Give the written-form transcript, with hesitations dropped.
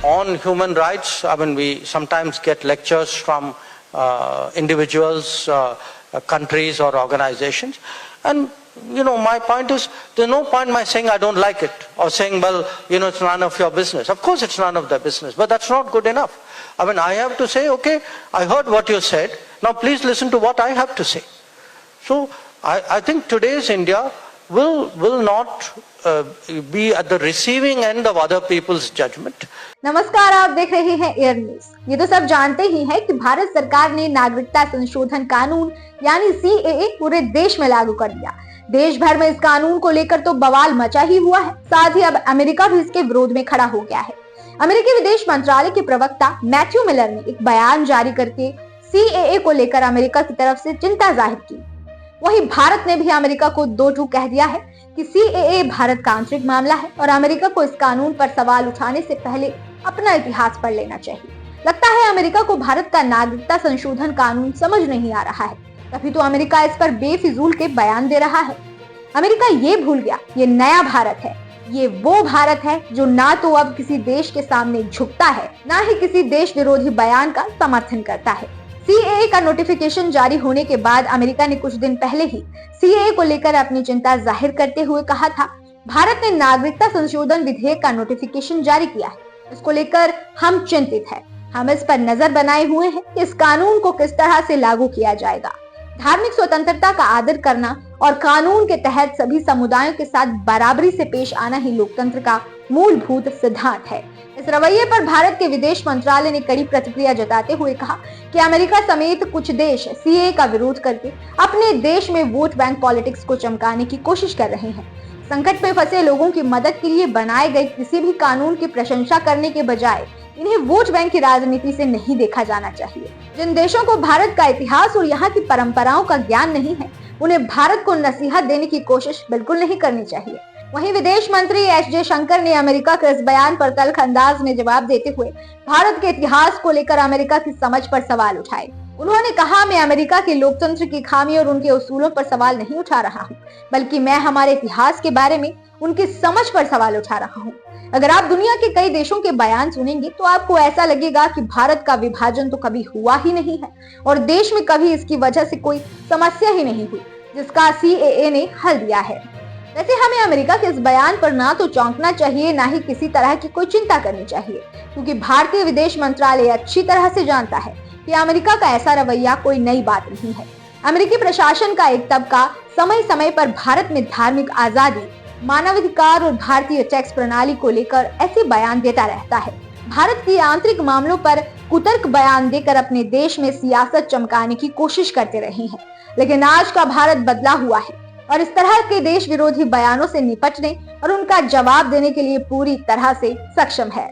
on human rights. I mean, we sometimes get lectures from individuals, countries or organizations. And, my point is, there's no point in my saying I don't like it or saying, well, it's none of your business. Of course it's none of their business, but that's not good enough. I mean, I have to say, okay, I heard what you said. Now please listen to what I have to say. So I think today's India will not be at the receiving end of other people's judgment. नमस्कार, आप देख रहे हैं air news. ये तो सब जानते ही हैं कि भारत सरकार ने नागरिकता संशोधन कानून यानी CAA पूरे देश में लागू कर दिया। देश भर में इस कानून को लेकर तो बवाल मचा ही हुआ है, साथ ही अब अमेरिका भी इसके विरोध में खड़ा हो गया है। अमेरिकी विदेश मंत्रालय के प्रवक्ता मैथ्यू मिलर ने एक बयान जारी करके CAA को लेकर अमेरिका की तरफ से चिंता जाहिर की। वहीं भारत ने भी अमेरिका को दो टूक कह दिया है कि CAA भारत का आंतरिक मामला है और अमेरिका को इस कानून पर सवाल उठाने से पहले अपना इतिहास पढ़ लेना चाहिए। लगता है अमेरिका को भारत का नागरिकता संशोधन कानून समझ नहीं आ रहा है, तभी तो अमेरिका इस पर बेफिजूल के बयान दे रहा है। अमेरिका ये भूल गया, ये नया भारत है, ये वो भारत है जो ना तो अब किसी देश के सामने झुकता है, ना ही किसी देश विरोधी बयान का समर्थन करता है। CAA का नोटिफिकेशन जारी होने के बाद अमेरिका ने कुछ दिन पहले ही CAA को लेकर अपनी चिंता जाहिर करते हुए कहा था, भारत ने नागरिकता संशोधन विधेयक का नोटिफिकेशन जारी किया है, इसको लेकर हम चिंतित हैं। हम इस पर नजर बनाए हुए हैं कि इस कानून को किस तरह से लागू किया जाएगा। धार्मिक स्वतंत्रता का आदर करना और कानून के तहत सभी समुदायों के साथ बराबरी से पेश आना ही लोकतंत्र का मूलभूत सिद्धांत है। इस रवैये पर भारत के विदेश मंत्रालय ने कड़ी प्रतिक्रिया जताते हुए कहा कि अमेरिका समेत कुछ देश CAA का विरोध करके अपने देश में वोट बैंक पॉलिटिक्स को चमकाने की कोशिश कर रहे हैं। संकट में फंसे लोगों की मदद के लिए बनाए गए किसी भी कानून की प्रशंसा करने के बजाय इन्हें वोट बैंक की राजनीति से नहीं देखा जाना चाहिए। जिन देशों को भारत का इतिहास और यहाँ की परंपराओं का ज्ञान नहीं है, उन्हें भारत को नसीहत देने की कोशिश बिल्कुल नहीं करनी चाहिए। वहीं विदेश मंत्री S जयशंकर ने अमेरिका के इस बयान पर तल्ख अंदाज में जवाब देते हुए भारत के इतिहास को लेकर अमेरिका की समझ पर सवाल उठाए। उन्होंने कहा, मैं अमेरिका के लोकतंत्र की खामी और उनके उसूलों पर सवाल नहीं उठा रहा हूँ, बल्कि मैं हमारे इतिहास के बारे में उनकी समझ पर सवाल उठा रहा हूँ। अगर आप दुनिया के कई देशों के बयान सुनेंगे तो आपको ऐसा लगेगा कि भारत का विभाजन तो कभी हुआ ही नहीं है और देश में कभी इसकी वजह से कोई समस्या ही नहीं हुई जिसका CAA ने हल दिया है। वैसे हमें अमेरिका के इस बयान पर ना तो चौंकना चाहिए, ना ही किसी तरह की कोई चिंता करनी चाहिए, क्योंकि भारतीय विदेश मंत्रालय अच्छी तरह से जानता है कि अमेरिका का ऐसा रवैया कोई नई बात नहीं है। अमेरिकी प्रशासन का एक तबका समय समय पर भारत में धार्मिक आजादी, मानवाधिकार और भारतीय टैक्स प्रणाली को लेकर ऐसे बयान देता रहता है। भारत की आंतरिक मामलों पर कुतर्क बयान देकर अपने देश में सियासत चमकाने की कोशिश करते रहे हैं, लेकिन आज का भारत बदला हुआ है और इस तरह के देश विरोधी बयानों से निपटने और उनका जवाब देने के लिए पूरी तरह से सक्षम है।